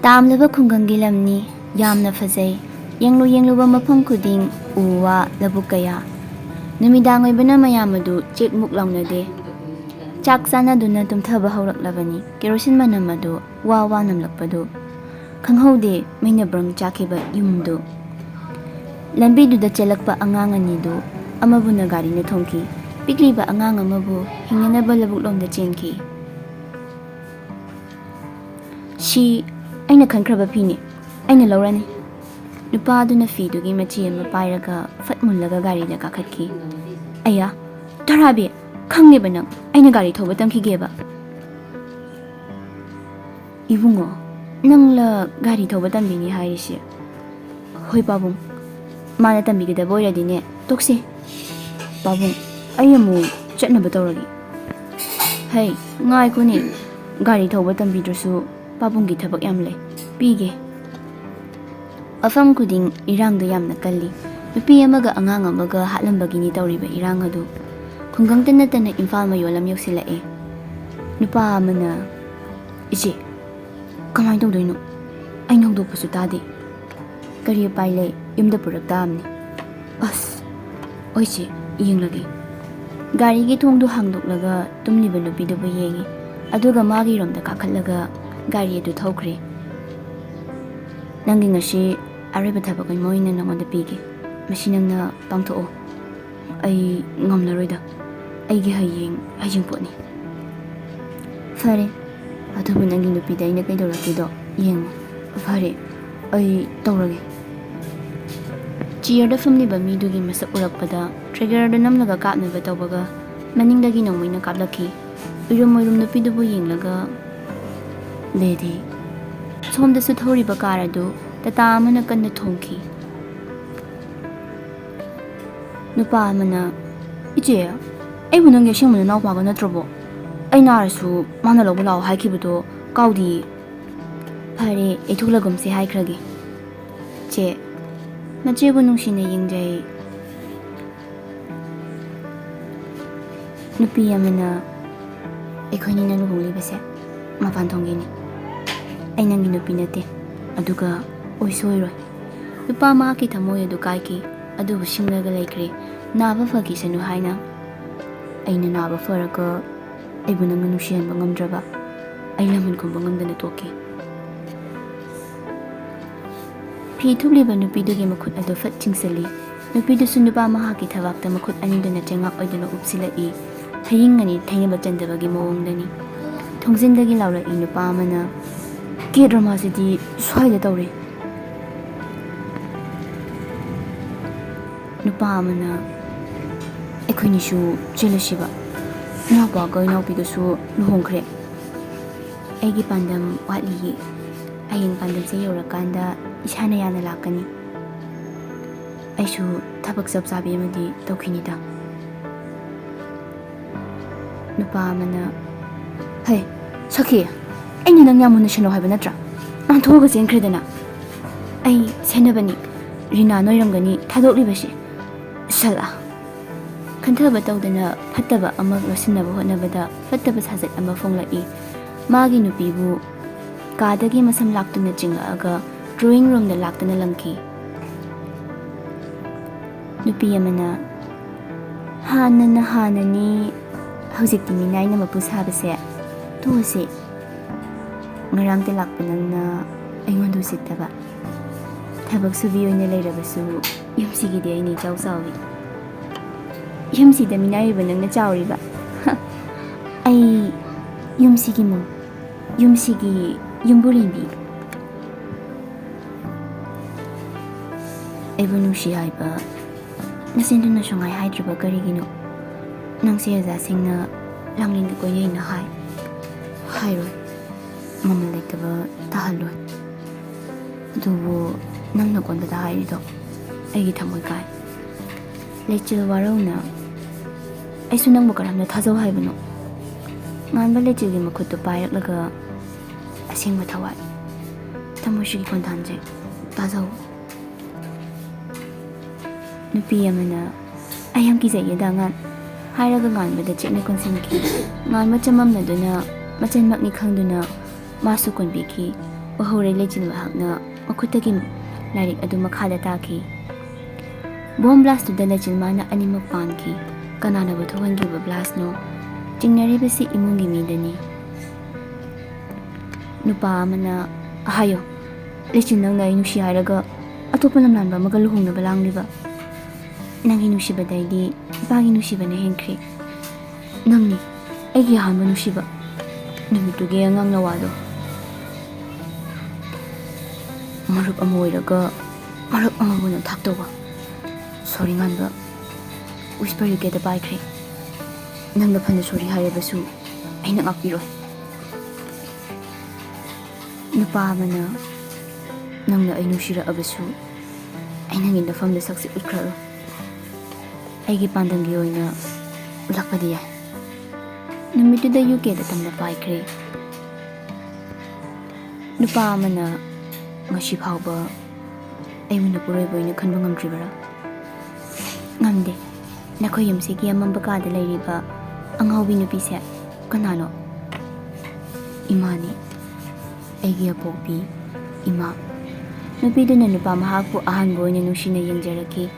ꯇꯥꯝꯂꯕ ꯈꯨꯡꯒꯪꯒꯤ ꯂꯝꯅꯤ ꯌꯥꯝꯅ ꯐꯖꯩ ꯌꯦꯡꯂꯨꯕ ꯃꯐꯝ ꯈꯨꯗꯤꯡ ꯎ ꯋꯥ ꯂꯧꯕꯨꯛ ꯀꯌꯥ ꯅꯨꯃꯤꯗꯥꯡ ꯑꯣꯏꯕꯅ ꯃꯌꯥꯝ ꯑꯗꯨ ꯆꯦꯛꯃꯨꯛ ꯂꯥꯎꯅꯗꯦ ꯆꯥꯛ ꯆꯥꯅꯗꯨꯅ ꯇꯨꯝꯊꯕ ꯍꯧꯔꯛꯂꯕꯅꯤ ꯀꯦꯔꯣꯁꯤꯟ ꯃꯅꯝ ꯑꯗꯨ ꯋꯥ ꯋꯥ ꯅꯝꯂꯛꯄꯗꯨ ꯈꯪꯍꯧꯗꯦ ꯃꯩꯅ ꯕ꯭ꯔꯪ ꯆꯥꯛꯈꯤꯕ ꯌꯨꯝꯗꯨ ꯂꯝꯕꯤꯗꯨꯗ ꯆꯦꯜꯂꯛꯄ ꯑꯉꯥꯡ ꯑꯅꯤꯗꯨ ꯑꯃꯕꯨꯅ ꯒꯥꯔꯤꯅ ꯊꯣꯝꯈꯤ ꯄꯤꯛꯂꯤꯕ ꯑꯉꯥꯡ ꯑꯃꯕꯨ ꯍꯤꯡꯅꯅꯕ ꯂꯧꯕꯨꯛꯂꯣꯝꯗ ꯆꯦꯟꯈꯤ ꯁꯤ ꯑꯩꯅ ꯈꯟꯈ꯭ꯔꯕ ꯐꯤꯅꯤ ꯑꯩꯅ ꯂꯧꯔꯅꯤ ꯅꯨꯄꯥ ꯑꯗꯨꯅ ꯐꯤꯗꯨꯒꯤ ꯃꯆꯤ ꯑꯃ ꯄꯥꯏꯔꯒ ꯐꯠ ꯃꯨꯜꯂꯒ ꯒꯥꯔꯤꯗ ꯀꯥꯈꯠꯈꯤ ꯑꯌꯥ ꯇꯔꯥꯕꯤ ꯈꯪꯉꯦꯕ ꯅꯪ ꯑꯩꯅ ꯒꯥꯔꯤ ꯊꯧꯕ ꯇꯝꯈꯤꯒꯦꯕ 이붕어 ꯅꯪꯂ ꯒꯥꯔꯤ ꯊꯧꯕ ꯇꯝꯕꯤꯅꯤ ꯍꯥꯏꯔꯤꯁꯦ ꯍꯣꯏ ꯄꯥꯕꯨꯡ ꯃꯥꯅ ꯇꯝꯕꯤꯒꯗꯕ ꯑꯣꯏꯔꯗꯤꯅꯦ ꯇꯣꯛꯁꯤ ꯄꯥꯕꯨꯡ ꯑꯩ ꯑꯃꯨꯛ ꯆꯠꯅꯕ ꯇꯧꯔꯒꯦ ꯍꯩ ꯉꯥꯏꯈꯣꯅꯦ ꯒꯥꯔꯤ ꯊꯧꯕ ꯇꯝꯕꯤꯗ꯭ꯔꯁꯨ ꯄꯥꯕꯨꯡꯒꯤ ꯊꯕꯛ ꯌꯥꯝ ꯂꯩ ꯄꯤꯒꯦ ꯃꯐꯝ ꯈꯨꯗꯤꯡ ꯏꯔꯥꯡꯗꯣ ꯌꯥꯝꯅ ꯀꯜꯂꯤ ꯅꯨꯄꯤ ꯑꯃꯒ ꯑꯉꯥꯡ ꯑꯃꯒ ꯍꯥꯠꯂꯝꯕꯒꯤꯅꯤ ꯇꯧꯔꯤꯕ ꯏꯔꯥꯡ ꯑꯗꯨ ꯈꯨꯡꯒꯪꯇ ꯅꯠꯇꯅ ꯏꯝꯐꯥꯜ ꯃꯌꯣꯜ ꯑꯃ ꯌꯧꯁꯤꯜꯂꯛꯑꯦ ꯅꯨꯄꯥ ꯑꯃꯅ ꯏꯆꯦ ꯀꯃꯥꯏꯅ ꯇꯧꯗꯣꯏꯅꯣ ꯑꯩꯅ ꯍꯧꯗꯣꯛꯄꯁꯨ ꯇꯥꯗꯦ ꯀꯔꯤ ꯎꯄꯥꯏ ꯂꯩ ꯌꯨꯝꯗ ꯄꯨꯔꯛ ꯇꯥꯕꯅꯤ ꯑꯁ ꯑꯣꯏꯆꯦ ꯌꯦꯡꯂꯒꯦ ꯒꯥꯔꯤꯒꯤ ꯊꯣꯡꯗꯨ ꯍꯥꯡꯗꯣꯛꯂꯒ ꯇꯨꯝꯂꯤꯕ ꯅꯨꯄꯤꯗꯨꯕꯨ ꯌꯦꯡꯉꯤ ꯑꯗꯨꯒ ꯃꯥꯒꯤꯔꯣꯝꯗ ꯀꯥꯈꯠꯂꯒ ꯒꯥꯔꯤ ꯑꯗꯨ ꯊꯧꯈ꯭ꯔꯦ ꯅꯪꯒꯤ ꯉꯁꯤ ꯑꯔꯣꯏꯕ ꯊꯕꯛ ꯑꯃ ꯑꯣꯏꯅ ꯅꯉꯣꯟꯗ ꯄꯤꯒꯦ ꯃꯁꯤ ꯅꯪꯅ ꯄꯥꯡꯊꯣꯛꯑꯣ ꯑꯩ ꯉꯝꯂꯔꯣꯏꯗ ꯑꯩꯒꯤ ꯍꯌꯦꯡꯄꯣꯠꯅꯤ ꯐꯔꯦ ꯑꯗꯨꯕꯨ ꯅꯪꯒꯤ ꯅꯨꯄꯤꯗ ꯑꯩꯅ ꯀꯩꯗꯧꯔꯛꯀꯦꯗꯣ ꯌꯦꯡꯉꯣ ꯐꯔꯦ ꯑꯩ ꯇꯧꯔꯒꯦ ꯆꯤꯌꯔꯗ ꯐꯝꯂꯤꯕ ꯃꯤꯗꯨꯒꯤ ꯃꯁꯛ ꯎꯔꯛꯄꯗ ꯇ꯭ꯔꯤꯒꯔꯗ ꯅꯝꯂꯒ ꯀꯥꯞꯅꯕ ꯇꯧꯕꯒ ꯃꯅꯤꯡꯗꯒꯤ ꯅꯣꯡꯃꯩꯅ ꯀꯥꯞꯂꯛꯈꯤ ꯎꯏꯔꯨꯝ ꯅꯨꯄꯤꯗꯨꯕꯨ ꯌꯦꯡꯂꯒ ꯂꯦꯗꯤ ꯁꯣꯝꯗꯁꯨ ꯊꯧꯔꯤꯕ ꯀꯥꯔ ꯑꯗꯨ ꯇꯥꯇꯥ ꯑꯃꯅ ꯀꯟꯅ ꯊꯣꯝꯈꯤ ꯅꯨꯄꯥ ꯑꯃꯅ ꯏꯆꯦ ꯑꯩꯕꯨ ꯅꯪꯒꯤ ꯑꯁꯦꯡꯕ ꯅꯅꯥꯎꯄꯥꯒ ꯅꯠꯇ꯭ꯔꯕꯣ ꯑꯩ ꯅꯥꯔꯁꯨ ꯃꯥꯅ ꯂꯧꯕ ꯂꯥꯛꯑꯣ ꯍꯥꯏꯈꯤꯕꯗꯣ ꯀꯥꯎꯗꯤꯌꯦ ꯐꯔꯦ ꯑꯩ ꯊꯣꯛꯂꯒꯨꯝꯁꯦ ꯍꯥꯏꯈ꯭ꯔꯒꯦ ꯆꯦ ꯃꯆꯦꯕꯨ ꯅꯨꯡꯁꯤꯅ ꯌꯦꯡꯖꯩ ꯅꯨꯄꯤ ꯑꯃꯅ ꯑꯩꯈꯣꯏꯅꯤꯅ ꯂꯨꯍꯣꯡꯂꯤꯕꯁꯦ ꯃꯄꯥꯟ ꯊꯣꯡꯒꯤꯅꯤ ꯑꯩ ꯅꯪꯒꯤ ꯅꯨꯄꯤ ꯅꯠꯇꯦ ꯑꯗꯨꯒ ꯑꯣꯏꯁꯨ ꯑꯣꯏꯔꯣꯏ ꯅꯨꯄꯥ ꯃꯍꯥꯛꯀꯤ ꯊꯃꯣꯏ ꯑꯗꯨ ꯀꯥꯏꯈꯤ ꯑꯗꯨꯕꯨ ꯁꯤꯡꯂꯒ ꯂꯩꯈ꯭ꯔꯦ ꯅꯥꯕ ꯐꯈꯤꯁꯅꯨ ꯍꯥꯏꯅ ꯑꯩꯅ ꯅꯥꯕ ꯐꯔꯒ ꯑꯩꯕꯨ ꯅꯪꯅ ꯅꯨꯡꯁꯤꯍꯟꯕ ꯉꯝꯗ꯭ꯔꯕ ꯑꯩ ꯂꯃꯟ ꯈꯨꯝꯕ ꯉꯝꯗꯅ ꯇꯣꯛꯈꯤ ꯐꯤ ꯊꯨꯞꯂꯤꯕ ꯅꯨꯄꯤꯗꯨꯒꯤ ꯃꯈꯨꯠ ꯑꯗꯨ ꯐꯠ ꯆꯤꯡꯁꯤꯜꯂꯤ ꯅꯨꯄꯤꯗꯨꯁꯨ ꯅꯨꯄꯥ ꯃꯍꯥꯛꯀꯤ ꯊꯕꯥꯛꯇ ꯃꯈꯨꯠ ꯑꯅꯤꯗꯨꯅ ꯆꯩꯉꯥꯛ ꯑꯣꯏꯗꯨꯅ ꯎꯞꯁꯤꯜꯂꯛꯏ ꯍꯌꯤꯡ ꯑꯅꯤ ꯊꯩꯅꯕ ꯆꯟꯗꯕꯒꯤ ꯃꯑꯣꯡꯗꯅꯤ ꯊꯣꯡꯖꯤꯟꯗꯒꯤ ꯂꯥꯎꯔꯛꯏ ꯅꯨꯄꯥ ꯑꯃꯅ ꯀꯦ ꯗ꯭ꯔꯃꯥꯁꯤꯗꯤ ꯁ꯭ꯋꯥꯏꯗ ꯇꯧꯔꯦ ꯅꯨꯄꯥ ꯑꯃꯅ ꯑꯩꯈꯣꯏꯅꯤꯁꯨ ꯆꯦꯜꯂꯁꯤꯕ ꯏꯅꯥꯎꯄꯥꯒ ꯏꯅꯥꯎꯄꯤꯒꯁꯨ ꯂꯨꯍꯣꯡꯈ꯭ꯔꯦ ꯑꯩꯒꯤ ꯄꯥꯟꯗꯝ ꯋꯥꯠꯂꯤꯌꯦ ꯍꯌꯦꯡ ꯄꯥꯟꯗꯝꯁꯦ ꯌꯧꯔꯀꯥꯟꯗ ꯏꯁꯥꯅ ꯌꯥꯅ ꯂꯥꯛꯀꯅꯤ ꯑꯩꯁꯨ ꯊꯕꯛ ꯆꯞ ꯆꯥꯕꯤ ꯑꯃꯗꯤ ꯇꯧꯈꯤꯅꯤꯗ ꯅꯨꯄꯥ ꯑꯃꯅ ꯍꯩ ꯁꯈꯤ ꯑꯩꯅ ꯅꯪ ꯌꯥꯝ ꯃꯨꯟꯅ ꯁꯦꯟꯅꯧ ꯍꯥꯏꯕ ꯅꯠꯇ꯭ꯔꯥ ꯅꯥꯟꯊꯣꯛꯑꯒ ꯆꯦꯟꯈ꯭ꯔꯦꯗꯅ ꯑꯩ ꯁꯦꯟꯅꯕꯅꯤ ꯔꯤꯅꯥ ꯅꯣꯏꯔꯝꯒꯅꯤ ꯊꯥꯗꯣꯛꯂꯤꯕꯁꯦ ꯁꯜꯂꯥ ꯈꯟꯊꯕ ꯇꯧꯗꯅ ꯐꯠꯇꯕ ꯑꯃ ꯂꯣꯠꯁꯤꯟꯅꯕ ꯍꯣꯠꯅꯕꯗ ꯐꯠꯇꯕ ꯁꯥꯖꯠ ꯑꯃ ꯐꯣꯡꯂꯛꯏ ꯃꯥꯒꯤ ꯅꯨꯄꯤꯕꯨ ꯀꯥꯗꯒꯤ ꯃꯁꯝ ꯂꯥꯛꯇꯨꯅ ꯆꯤꯡꯂꯛꯑꯒ ꯗ꯭ꯔꯣꯌꯤꯡ ꯔꯨꯝꯗ ꯂꯥꯛꯇꯨꯅ ꯂꯪꯈꯤ ꯅꯨꯄꯤ ꯑꯃꯅ ꯍꯥꯟꯅꯅ ꯍꯥꯟꯅꯅꯤ ꯍꯧꯖꯤꯛꯇꯤ ꯃꯤꯅꯥꯏꯅ ꯃꯄꯨ ꯁꯥꯕꯁꯦ ꯇꯣꯛꯑꯁꯤ ꯉꯔꯥꯡꯇ ꯂꯥꯛꯄ ꯅꯪꯅ ꯑꯩꯉꯣꯟꯗ ꯎꯁꯤꯠꯇꯕ ꯊꯕꯛ ꯁꯨꯕꯤ ꯑꯣꯏꯅ ꯂꯩꯔꯕꯁꯨ ꯌꯨꯝꯁꯤꯒꯤꯗꯤ ꯑꯩꯅ ꯏꯆꯥꯎ ꯆꯥꯎꯏ ꯌꯨꯝꯁꯤꯗ ꯃꯤꯅꯥꯏ ꯑꯣꯏꯕ ꯅꯪꯅ ꯆꯥꯎꯔꯤꯕ ꯑꯩ ꯌꯨꯝꯁꯤꯒꯤ ꯃꯧ ꯌꯨꯝꯁꯤꯒꯤ ꯌꯨꯝꯕꯨꯔꯦꯝꯕꯤ ꯑꯩꯕꯨ ꯅꯨꯡꯁꯤ ꯍꯥꯏꯕ ꯅꯆꯤꯟꯗꯨꯅ ꯁꯨꯡꯍꯥꯏ ꯍꯥꯏꯗ꯭ꯔꯤꯕ ꯀꯔꯤꯒꯤꯅꯣ ꯅꯪꯁꯦ ꯑꯣꯖꯥꯁꯤꯡꯅ ꯂꯥꯡꯂꯦꯟꯒ ꯀꯣꯏꯅꯩꯅ ꯍꯥꯏꯔꯣꯏ ꯃꯃꯜ ꯂꯩꯇꯕ ꯇꯥꯍꯜꯂꯣꯏ ꯑꯗꯨꯕꯨ ꯅꯪꯅ ꯀꯣꯟꯕꯗ ꯍꯥꯏꯔꯤꯗꯣ ꯑꯩꯒꯤ ꯊꯃꯣꯏ ꯀꯥꯏ ꯂꯩꯆꯤꯜ ꯋꯥꯔꯧꯅ ꯑꯩꯁꯨ ꯅꯪꯕꯨ ꯀꯔꯝꯅ ꯊꯥꯖꯧ ꯍꯥꯏꯕꯅꯣ ꯉꯥꯟꯕ ꯂꯩꯆꯤꯜꯒꯤ ꯃꯈꯨꯠꯇꯨ ꯄꯥꯏꯔꯛꯂꯒ ꯑꯁꯦꯡꯕ ꯊꯋꯥꯏ ꯊꯃꯣꯏꯁꯤꯒꯤ ꯈꯣꯟꯊꯥꯟꯁꯦ ꯇꯥꯖꯧ ꯅꯨꯄꯤ ꯑꯃꯅ ꯑꯩ ꯌꯥꯝ ꯀꯤꯖꯩꯌꯦꯗ ꯑꯉꯥꯟ ꯍꯥꯏꯔꯒ ꯉꯥꯟꯕꯗ ꯆꯦꯠꯅ ꯀꯣꯟꯁꯤꯟꯈꯤ ꯉꯥꯟꯕ ꯆꯃꯝꯅꯗꯨꯅ ꯃꯆꯟꯃꯛꯅꯤ ꯈꯪꯗꯨꯅ ꯃꯥꯁꯨ ꯀꯣꯟꯕꯤꯈꯤ ꯎꯍꯧꯔꯦ ꯂꯩꯆꯤꯜ ꯃꯍꯥꯛꯅ ꯃꯈꯨꯠꯇꯒꯤ ꯂꯥꯏꯔꯤꯛ ꯑꯗꯨ ꯃꯈꯥꯗ ꯇꯥꯈꯤ꯫ ꯕꯣꯝ ꯕ꯭ꯂꯥꯁꯇꯨꯗ ꯂꯩꯆꯤꯜ ꯃꯥꯅ ꯑꯅꯤꯃꯛ ꯄꯥꯟꯈꯤ꯫ ꯀꯅꯥꯅꯕꯨ ꯊꯣꯛꯍꯟꯈꯤꯕ ꯕ꯭ꯂꯥꯁꯅꯣ? ꯆꯤꯡꯅꯔꯤꯕꯁꯤ ꯏꯃꯨꯡꯒꯤ ꯃꯤꯗꯅꯤ꯫ ꯅꯨꯄꯥ ꯑꯃꯅ ꯍꯥꯏꯌꯣ, ꯂꯩꯆꯤꯜ ꯅꯪꯅ ꯑꯩ ꯅꯨꯡꯁꯤ ꯍꯥꯏꯔꯒ ꯑꯇꯣꯞꯄ ꯂꯝꯂꯥꯟꯕ ꯑꯃꯒ ꯂꯨꯍꯣꯡꯅꯕ ꯂꯥꯡꯂꯤꯕ? ꯅꯪꯒꯤ ꯅꯨꯡꯁꯤꯕꯗꯩꯗꯤ ꯏꯄꯥꯒꯤ ꯅꯨꯡꯁꯤꯕꯅ ꯍꯦꯟꯈ꯭ꯔꯦ꯫ ꯅꯪꯅꯤ ꯑꯩꯒꯤ ꯑꯍꯥꯟꯕ ꯅꯨꯡꯁꯤꯕ, ꯅꯨꯃꯤꯠꯇꯨꯒꯤ ꯑꯉꯥꯡ ꯅꯋꯥꯗꯣ꯫ ꯃꯔꯨꯞ ꯑꯃ ꯑꯣꯏꯔꯒ ꯃꯔꯨꯞ ꯑꯃꯕꯨ ꯅꯝꯊꯥꯛ ꯇꯧꯕ꯫ ꯁꯣꯔꯤ ꯉꯥꯟꯕ, ꯋꯤꯁꯄꯔ ꯌꯨꯀꯦꯗ ꯄꯥꯏꯈ꯭ꯔꯦ꯫ ꯅꯪꯅ ꯐꯅ ꯁꯣꯔꯤ ꯍꯥꯏꯔꯕꯁꯨ ꯑꯩꯅ ꯉꯥꯛꯄꯤꯔꯣꯏ꯫ ꯅꯨꯄꯥ ꯑꯃꯅ ꯅꯪꯅ ꯑꯩ ꯅꯨꯡꯁꯤꯔꯛꯑꯕꯁꯨ ꯑꯩ ꯅꯪꯒꯤ ꯅꯐꯝꯗ ꯁꯛꯁꯤ ꯎꯠꯈ꯭ꯔꯔꯣꯏ꯫ ꯑꯩꯒꯤ ꯄꯥꯟꯗꯝꯒꯤ ꯑꯣꯏꯅ ꯎꯠꯂꯛꯄꯗꯤ ꯌꯥꯏ꯫ ꯅꯨꯃꯤꯠꯇꯨꯗ ꯌꯨꯀꯦꯗ ꯇꯝꯅ ꯄꯥꯏꯈ꯭ꯔꯦ꯫ ꯅꯨꯄꯥ ꯑꯃꯅ ꯉꯁꯤ ꯐꯥꯎꯕ ꯑꯩꯕꯨ ꯅꯄꯨꯔꯣꯏꯕ ꯑꯣꯏꯅ ꯈꯟꯕ ꯉꯝꯗ꯭ꯔꯤꯕꯔꯥ? ꯉꯝꯗꯦ꯫ ꯅꯈꯣꯏ ꯌꯨꯝꯁꯤꯒꯤ ꯑꯃꯝꯕ ꯀꯥꯗ ꯂꯩꯔꯤꯕ ꯑꯉꯥꯎꯕꯤ ꯅꯨꯄꯤꯁꯦ ꯀꯅꯥꯅꯣ? ꯏꯃꯥꯅꯤ, ꯑꯩꯒꯤ ꯑꯄꯣꯛꯄꯤ ꯏꯃꯥ꯫ ꯅꯨꯄꯤꯗꯨꯅ ꯅꯨꯄꯥ ꯃꯍꯥꯛꯄꯨ ꯑꯍꯥꯟꯕ ꯑꯣꯏꯅ ꯅꯨꯡꯁꯤꯅ ꯌꯦꯡꯖꯔꯛꯈꯤ꯫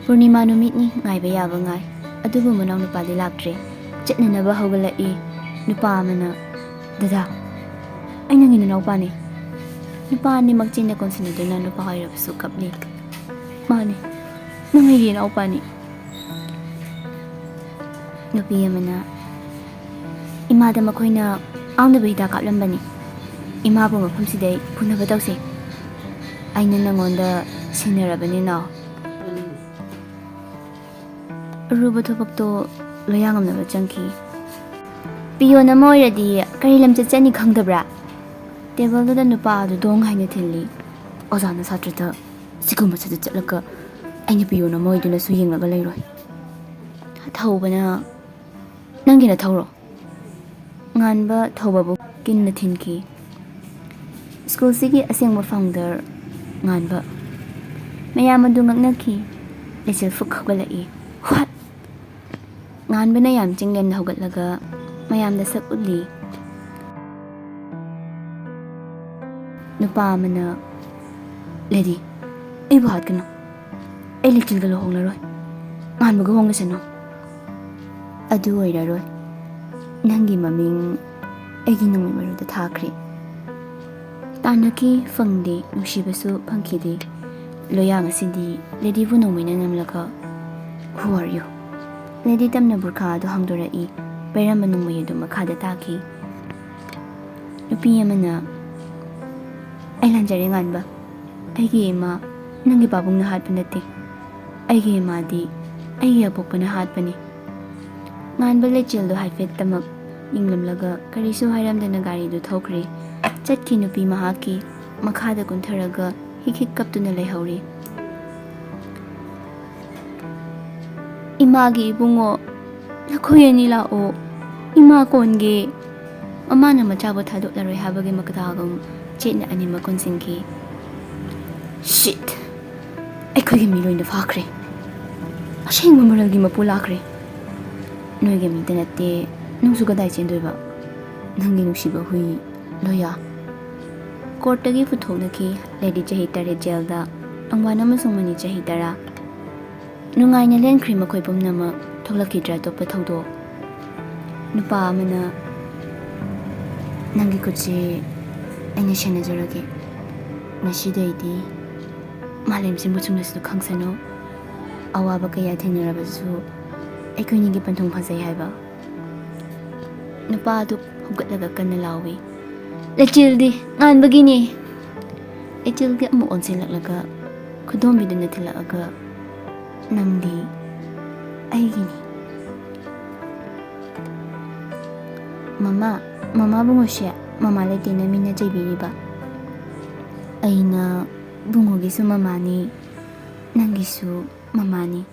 ꯄꯨꯔꯅꯤꯃꯥ ꯅꯨꯃꯤꯠꯅꯤ, ꯉꯥꯏꯕ ꯌꯥꯕ ꯉꯥꯏ꯫ ꯑꯗꯨꯕꯨ ꯃꯅꯥꯎ ꯅꯨꯄꯥꯗꯤ ꯂꯥꯛꯇ꯭ꯔꯦ꯫ ꯆꯠꯅꯅꯕ ꯍꯧꯒꯠꯂꯛꯏ꯫ ꯅꯨꯄꯥ ꯑꯃꯅ ꯗꯗꯥ, ꯑꯩ ꯅꯪꯒꯤ ꯅꯅꯥꯎꯄꯥꯅꯤ꯫ ꯅꯨꯄꯥ ꯑꯅꯤꯃꯛ ꯆꯤꯟꯅ ꯀꯣꯟꯁꯤꯟꯅꯗꯨꯅ ꯅꯨꯄꯥ ꯑꯣꯏꯔꯕꯁꯨ ꯀꯞꯂꯤ꯫ ꯃꯥꯅꯤ, ꯅꯪ ꯑꯩꯒꯤ ꯏꯅꯥꯎꯄꯥꯅꯤ꯫ ꯅꯨꯄꯤ ꯑꯃꯅ ꯏꯃꯥꯗ ꯃꯈꯣꯏꯅ ꯉꯥꯎꯅꯕ ꯍꯤꯗꯥꯛ ꯀꯥꯞꯂꯝꯕꯅꯤ꯫ ꯏꯃꯥꯕꯨ ꯃꯐꯝꯁꯤꯗꯩ ꯐꯨꯅꯕ ꯇꯧꯁꯤ꯫ ꯑꯩꯅ ꯅꯪꯉꯣꯟꯗ ꯁꯤꯟꯅꯔꯕꯅꯤ ꯅꯥꯎ꯫ ꯑꯔꯨꯕ ꯊꯕꯛꯇꯣ ꯂꯣꯌꯥꯉꯝꯅꯕ ꯆꯪꯈꯤ꯫ ꯄꯤꯌꯣꯟ ꯑꯃ ꯑꯣꯏꯔꯗꯤ ꯀꯔꯤ ꯂꯝꯆꯠ ꯆꯠꯅꯤ ꯈꯪꯗꯕ꯭ꯔꯥ? ꯇꯦꯕꯜꯗꯨꯗ ꯅꯨꯄꯥ ꯑꯗꯨ ꯗꯣꯡ ꯍꯥꯏꯅ ꯊꯤꯜꯂꯤ꯫ ꯑꯣꯖꯥꯅ ꯁꯥꯇ꯭ꯔꯗ ꯁꯤꯒꯨꯝꯕꯁꯤꯗ ꯆꯠꯂꯒ ꯑꯩꯅ ꯄꯤꯌꯣꯟ ꯑꯃ ꯑꯣꯏꯗꯨꯅꯁꯨ ꯌꯦꯡꯂꯒ ꯂꯩꯔꯣꯏ꯫ ꯊꯧꯕꯅ ꯅꯪꯒꯤꯅ ꯊꯧꯔꯣ꯫ ꯉꯥꯟꯕ ꯊꯧꯕꯕꯨ ꯀꯤꯟꯅ ꯊꯤꯟꯈꯤ꯫ ꯁ꯭ꯀꯨꯜꯁꯤꯒꯤ ꯑꯁꯦꯡꯕ ꯐꯥꯎꯟꯗꯔ ꯉꯥꯟꯕ꯫ ꯃꯌꯥꯝ ꯑꯗꯨ ꯉꯛꯅꯈꯤ꯫ ꯂꯩꯆꯤꯜ ꯐꯨꯛ ꯍꯧꯒꯠꯂꯛꯏ꯫ ꯍ꯭ꯋꯥꯠ! ꯉꯥꯟꯕꯅ ꯌꯥꯝ ꯆꯤꯡꯂꯦꯝꯅ ꯍꯧꯒꯠꯂꯒ ꯃꯌꯥꯝꯗ ꯁꯛ ꯎꯠꯂꯤ꯫ ꯅꯨꯄꯥ ꯑꯃꯅ ꯂꯦꯗꯤ, ꯑꯩꯕꯨ ꯍꯥꯠꯀꯅꯨ꯫ ꯑꯩ ꯂꯩꯆꯤꯜꯒ ꯂꯨꯍꯣꯡꯂꯔꯣꯏ꯫ ꯉꯥꯟꯕꯒ ꯍꯣꯡꯂꯁꯅꯨ꯫ ꯑꯗꯨ ꯑꯣꯏꯔꯔꯣꯏ꯫ ꯅꯪꯒꯤ ꯃꯃꯤꯡ ꯑꯩꯒꯤ ꯅꯣꯡꯃꯩ ꯃꯔꯨꯗ ꯊꯥꯈ꯭ꯔꯦ꯫ ꯇꯥꯟꯅꯈꯤ, ꯐꯪꯗꯦ, ꯅꯨꯡꯁꯤꯕꯁꯨ ꯐꯪꯈꯤꯗꯦ꯫ ꯂꯣꯌꯥ ꯉꯁꯤꯗꯤ ꯂꯦꯗꯤꯕꯨ ꯅꯣꯡꯃꯩꯅ ꯅꯝꯂꯒ Who are you? ꯂꯦꯗꯤ ꯇꯝꯅ ꯕꯨꯔꯈꯥ ꯑꯗꯨ ꯍꯥꯡꯗꯣꯔꯛꯏ꯫ ꯄꯩꯔꯝꯕ ꯅꯣꯡꯃꯩ ꯑꯗꯨ ꯃꯈꯥꯗ ꯇꯥꯈꯤ꯫ ꯅꯨꯄꯤ ꯑꯃꯅ ꯑꯩ ꯂꯥꯟꯖꯔꯦ ꯉꯥꯟꯕ꯫ ꯑꯩꯒꯤ ꯏꯃꯥ ꯅꯪꯒꯤ ꯄꯥꯕꯨꯡꯅ ꯍꯥꯠꯄ ꯅꯠꯇꯦ꯫ ꯑꯩꯒꯤ ꯏꯃꯥꯗꯤ ꯑꯩꯒꯤ ꯑꯄꯣꯛꯄꯅ ꯍꯥꯠꯄꯅꯤ꯫ ꯉꯥꯟꯕ ꯂꯩꯆꯤꯜꯗꯨ ꯍꯥꯏꯐꯦꯠꯇꯃꯛ ꯌꯦꯡꯂꯝꯂꯒ ꯀꯔꯤꯁꯨ ꯍꯥꯏꯔꯝꯗꯅ ꯒꯥꯔꯤꯗꯨ ꯊꯧꯈ꯭ꯔꯦ꯫ ꯆꯠꯈꯤ ꯅꯨꯄꯤ ꯃꯍꯥꯛꯀꯤ ꯃꯈꯥꯗ ꯀꯨꯟꯊꯔꯒ ꯍꯤꯛ ꯍꯤꯛ ꯀꯞꯇꯨꯅ ꯂꯩꯍꯧꯔꯤ꯫ ꯏꯃꯥꯒꯤ ꯏꯕꯨꯡꯉꯣ, ꯅꯈꯣꯏ ꯑꯅꯤ ꯂꯥꯛꯑꯣ, ꯏꯃꯥ ꯀꯣꯟꯒꯦ꯫ ꯃꯃꯥꯅ ꯃꯆꯥꯕꯨ ꯊꯥꯗꯣꯛꯂꯔꯣꯏ ꯍꯥꯏꯕꯒꯤ ꯃꯀꯊꯥꯒꯨꯝ ꯆꯦꯠꯅ ꯑꯅꯤꯃꯛ ꯀꯣꯟꯁꯤꯟꯈꯤ꯫ ꯁꯤꯠ! ꯑꯩꯈꯣꯏꯒꯤ ꯃꯤ ꯂꯣꯏꯅ ꯐꯥꯈ꯭ꯔꯦ꯫ ꯑꯁꯦꯡꯕ ꯃꯔꯜꯒꯤ ꯃꯄꯨ ꯂꯥꯛꯈ꯭ꯔꯦ꯫ ꯅꯣꯏꯒꯤ ꯃꯤꯗ ꯅꯠꯇꯦ, ꯅꯪꯁꯨ ꯀꯗꯥꯏ ꯆꯦꯟꯗꯣꯏꯕ? ꯅꯪꯒꯤ ꯅꯨꯡꯁꯤꯕ ꯍꯨꯏ ꯂꯣꯌꯥ꯫ ꯀꯣꯔꯠꯇꯒꯤ ꯄꯨꯊꯣꯛꯅꯈꯤ꯫ ꯂꯦꯗꯤ ꯆꯍꯤ 7 ꯖꯦꯜꯗ, ꯑꯪꯋꯥꯟ ꯑꯃꯁꯨꯡ ꯃꯅꯤ ꯆꯍꯤ 10꯫ ꯅꯨꯡꯉꯥꯏꯅ ꯂꯦꯟꯈ꯭ꯔꯦ ꯃꯈꯣꯏ ꯄꯨꯝꯅꯃꯛ꯫ ꯊꯣꯛꯂꯛꯈꯤꯗ꯭ꯔꯦ ꯑꯇꯣꯞꯄ ꯊꯧꯗꯣꯛ꯫ ꯅꯨꯄꯥ ꯑꯃꯅ ꯅꯪꯒꯤ ꯈꯨꯠꯁꯦ ꯑꯩꯅ ꯁꯦꯟꯅꯖꯔꯒꯦ꯫ ꯉꯁꯤꯗꯩꯗꯤ ꯃꯥꯂꯦꯝ ꯁꯤꯟꯕ ꯊꯨꯡꯅꯁꯨ ꯈꯪꯁꯅꯨ, ꯑꯋꯥꯕ ꯀꯌꯥ ꯊꯦꯡꯅꯔꯕꯁꯨ ꯑꯩꯈꯣꯏꯅꯤꯒꯤ ꯄꯟꯊꯨꯡ ꯐꯖꯩ ꯍꯥꯏꯕ꯫ ꯅꯨꯄꯥ ꯑꯗꯨ ꯍꯧꯒꯠꯂꯒ ꯀꯟꯅ ꯂꯥꯎꯏ꯫ ꯂꯩꯆꯤꯜꯗꯤ ꯉꯥꯟꯕꯒꯤꯅꯤ꯫ ꯂꯩꯆꯤꯜꯒꯤ ꯑꯃꯨꯛ ꯑꯣꯟꯁꯤꯜꯂꯛꯂꯒ ꯈꯨꯗꯣꯝꯕꯤꯗꯨꯅ ꯊꯤꯜꯂꯛꯑꯒ ꯅꯪꯗꯤ ꯑꯩꯒꯤꯅꯤ꯫ ꯃꯃꯥ ꯕꯨꯡꯉꯣꯁꯦ ꯃꯃꯥ ꯂꯩꯇꯦꯅ ꯃꯤꯅ ꯆꯩꯕꯤꯔꯤꯕ? ꯑꯩꯅ ꯕꯨꯡꯉꯣꯒꯤꯁꯨ ꯃꯃꯥꯅꯤ, ꯅꯪꯒꯤꯁꯨ ꯃꯃꯥꯅꯤ꯫